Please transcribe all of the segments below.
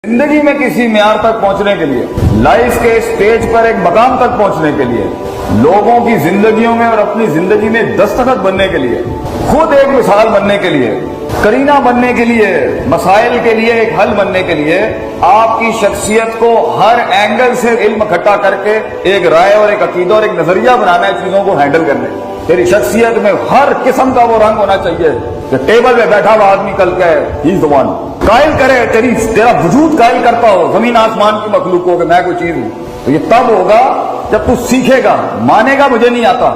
زندگی میں کسی معیار تک پہنچنے کے لیے، لائف کے اسٹیج پر ایک مقام تک پہنچنے کے لیے، لوگوں کی زندگیوں میں اور اپنی زندگی میں دستخط بننے کے لیے، خود ایک مثال بننے کے لیے، کرینہ بننے کے لیے، مسائل کے لیے ایک حل بننے کے لیے، آپ کی شخصیت کو ہر اینگل سے علم اکٹھا کر کے ایک رائے اور ایک عقیدہ اور ایک نظریہ بنانا ہے چیزوں کو ہینڈل کرنے۔ تیری شخصیت میں ہر قسم کا وہ رنگ ہونا چاہیے کہ ٹیبل پہ بیٹھا ہوا آدمی کل کا ہے ہی از دی ون، قائل کرے، تیرا وجود قائل کرتا ہو زمین آسمان کی مخلوق کو کہ میں کوئی چیز ہوں۔ تو یہ تب ہوگا جب تو سیکھے گا، مانے گا مجھے نہیں آتا،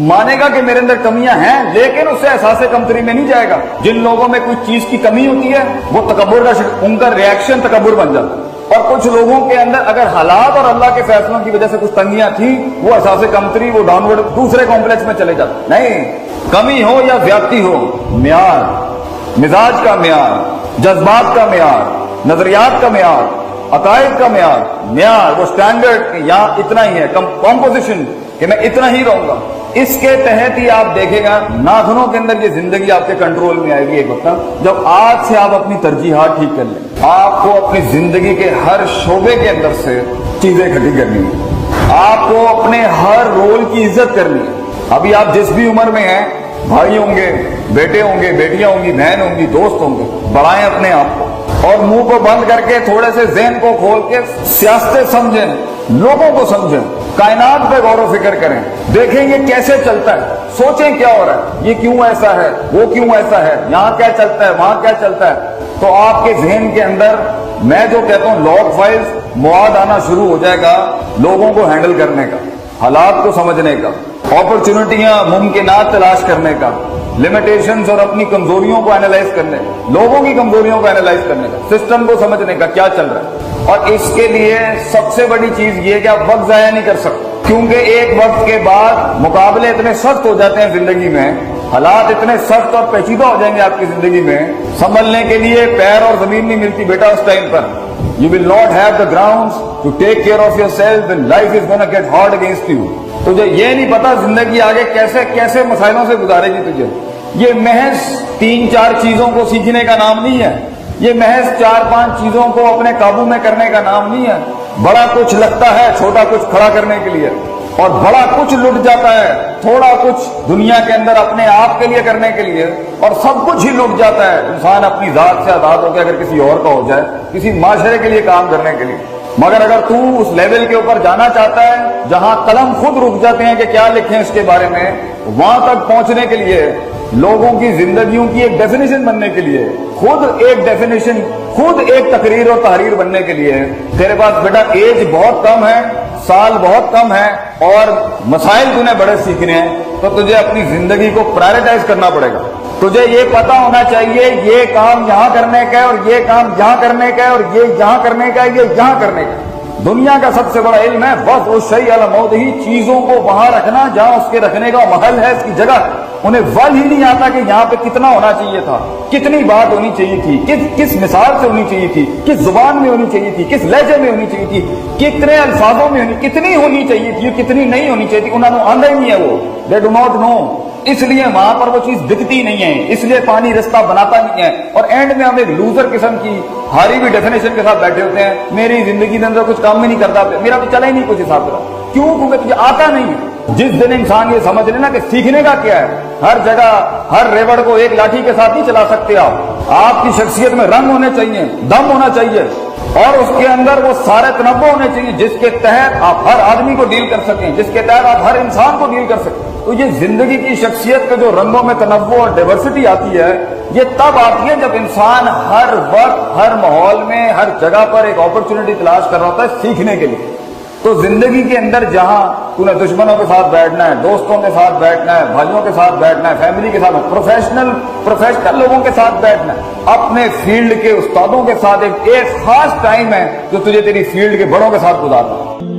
مانے گا کہ میرے اندر کمیاں ہیں، لیکن اس سے احساس کمتری میں نہیں جائے گا۔ جن لوگوں میں کوئی چیز کی کمی ہوتی ہے وہ تکبر کا ان کا ریاکشن تکبر بن جاتا ہے، اور کچھ لوگوں کے اندر اگر حالات اور اللہ کے فیصلوں کی وجہ سے کچھ تنگیاں تھیں وہ احساس کمتری، وہ ڈاؤن ورڈ دوسرے کمپلیکس میں چلے جاتے۔ نہیں، کمی ہو یا زیادتی ہو، معیار، مزاج کا معیار، جذبات کا معیار، نظریات کا معیار، عقائد کا معیار، وہ سٹینڈرڈ یہاں اتنا ہی ہے، کمپوزیشن کہ میں اتنا ہی رہوں گا، اس کے تحت ہی آپ دیکھیں گا ناخنوں کے اندر یہ زندگی آپ کے کنٹرول میں آئے گی ایک وقت جب آج سے آپ اپنی ترجیحات ٹھیک کر لیں۔ آپ کو اپنی زندگی کے ہر شعبے کے اندر سے چیزیں اکٹھی کرنی ہیں، آپ کو اپنے ہر رول کی عزت کرنی ہے۔ ابھی آپ جس بھی عمر میں ہیں، بھائی ہوں گے، بیٹے ہوں گے، بیٹیاں ہوں گی، بہن ہوں گی، دوست ہوں گے، بڑھائیں اپنے آپ کو اور منہ کو بند کر کے تھوڑے سے ذہن کو کھول کے سیاستیں سمجھیں، لوگوں کو سمجھیں، کائنات پہ غور و فکر کریں، دیکھیں یہ کیسے چلتا ہے، سوچیں کیا ہو رہا ہے، یہ کیوں ایسا ہے، وہ کیوں ایسا ہے، یہاں کیا چلتا ہے، وہاں کیا چلتا ہے۔ تو آپ کے ذہن کے اندر میں جو کہتا ہوں لاگ فائلز مواد آنا شروع ہو جائے گا، لوگوں کو ہینڈل کرنے کا، حالات کو سمجھنے کا، اپرچونٹیاں، ممکنات تلاش کرنے کا، لمیٹیشنز اور اپنی کمزوریوں کو اینالائز کرنے، لوگوں کی کمزوریوں کو اینالائز کرنے کا، سسٹم کو سمجھنے کا کیا چل رہا ہے۔ اور اس کے لیے سب سے بڑی چیز یہ کہ آپ وقت ضائع نہیں کر سکتے، کیونکہ ایک وقت کے بعد مقابلے اتنے سخت ہو جاتے ہیں زندگی میں، حالات اتنے سخت اور پیچیدہ ہو جائیں گے آپ کی زندگی میں، سنبھلنے کے لیے پیر اور زمین نہیں ملتی بیٹا اس ٹائم پر۔ You will not have the grounds to take care of yourself when life is gonna get hard against you۔ تجھے یہ نہیں پتا زندگی آگے کیسے کیسے مسائلوں سے گزارے گی تجھے۔ یہ محض 3-4 چیزوں کو سیکھنے کا نام نہیں ہے، یہ محض 4-5 چیزوں کو اپنے قابو میں کرنے کا نام نہیں ہے۔ بڑا کچھ لگتا ہے چھوٹا کچھ کھڑا کرنے کے لیے، اور بڑا کچھ لٹ جاتا ہے تھوڑا کچھ دنیا کے اندر اپنے آپ کے لیے کرنے کے لیے، اور سب کچھ ہی لٹ جاتا ہے انسان اپنی ذات سے آزاد ہو کے اگر کسی اور کا ہو جائے، کسی معاشرے کے لیے کام کرنے کے لیے۔ مگر اگر تو اس لیول کے اوپر جانا چاہتا ہے جہاں قلم خود رک جاتے ہیں کہ کیا لکھیں اس کے بارے میں، وہاں تک پہنچنے کے لیے، لوگوں کی زندگیوں کی ایک ڈیفینیشن بننے کے لیے، خود ایک ڈیفینیشن، خود ایک تقریر اور تحریر بننے کے لیے، تیرے پاس بیٹا ایج بہت کم ہے، سال بہت کم ہے، اور مسائل تُونے بڑے سیکھنے ہیں، تو تجھے اپنی زندگی کو پرائرٹائز کرنا پڑے گا۔ تجھے یہ پتا ہونا چاہیے یہ کام یہاں کرنے کا ہے، اور یہ کام یہاں کرنے کا ہے، اور یہ یہاں کرنے کا ہے، یہ یہاں کرنے کا ہے۔ دنیا کا سب سے بڑا علم ہے بس وہ شیء علی موضعہ، چیزوں کو وہاں رکھنا جہاں اس کے رکھنے کا محل ہے، اس کی جگہ۔ انہیں ول ہی نہیں آتا کہ یہاں پہ کتنا ہونا چاہیے تھا، کتنی بات ہونی چاہیے تھی، کس مثال سے ہونی چاہیے تھی، کس زبان میں ہونی چاہیے تھی، کس لہجے میں ہونی چاہیے تھی، کتنے الفاظوں میں کتنی ہونی چاہیے تھی، کتنی نہیں ہونی چاہیے تھی، انہوں نے آندھا ہی نہیں ہے وہ، دے ڈو ناٹ نو۔ اس لیے وہاں پر وہ چیز دکھتی نہیں ہے، اس لیے پانی رستہ بناتا نہیں ہے، اور اینڈ میں ہم ایک لوزر قسم کی ہاری بھی ڈیفینیشن کے ساتھ بیٹھے ہوتے ہیں، میری زندگی کے اندر کچھ کام میں نہیں کرتا، میرا تو چلا ہی نہیں کچھ حساب سے۔ کیوں؟ کیونکہ تجھے آتا نہیں ہے۔ جس دن انسان یہ سمجھ لینا کہ سیکھنے کا کیا ہے، ہر جگہ ہر ریوڑ کو ایک لاٹھی کے ساتھ نہیں چلا سکتے آپ کی شخصیت میں رنگ ہونے چاہیے، دم ہونا چاہیے، اور اس کے اندر وہ سارے تنوع ہونے چاہیے جس کے تحت آپ ہر آدمی کو ڈیل کر سکیں، جس کے تحت آپ ہر انسان کو ڈیل کر سکیں۔ تو یہ زندگی کی شخصیت کے جو رنگوں میں تنوع اور ڈائیورسٹی آتی ہے، یہ تب آتی ہے جب انسان ہر وقت، ہر ماحول میں، ہر جگہ پر ایک اپرچونٹی تلاش کر رہا ہوتا ہے سیکھنے کے لیے۔ تو زندگی کے اندر جہاں تو نے دشمنوں کے ساتھ بیٹھنا ہے، دوستوں کے ساتھ بیٹھنا ہے، بھائیوں کے ساتھ بیٹھنا ہے، فیملی کے ساتھ، پروفیشنل لوگوں کے ساتھ بیٹھنا ہے، اپنے فیلڈ کے استادوں کے ساتھ ایک خاص ٹائم ہے جو تجھے تیری فیلڈ کے بڑوں کے ساتھ گزارنا ہے۔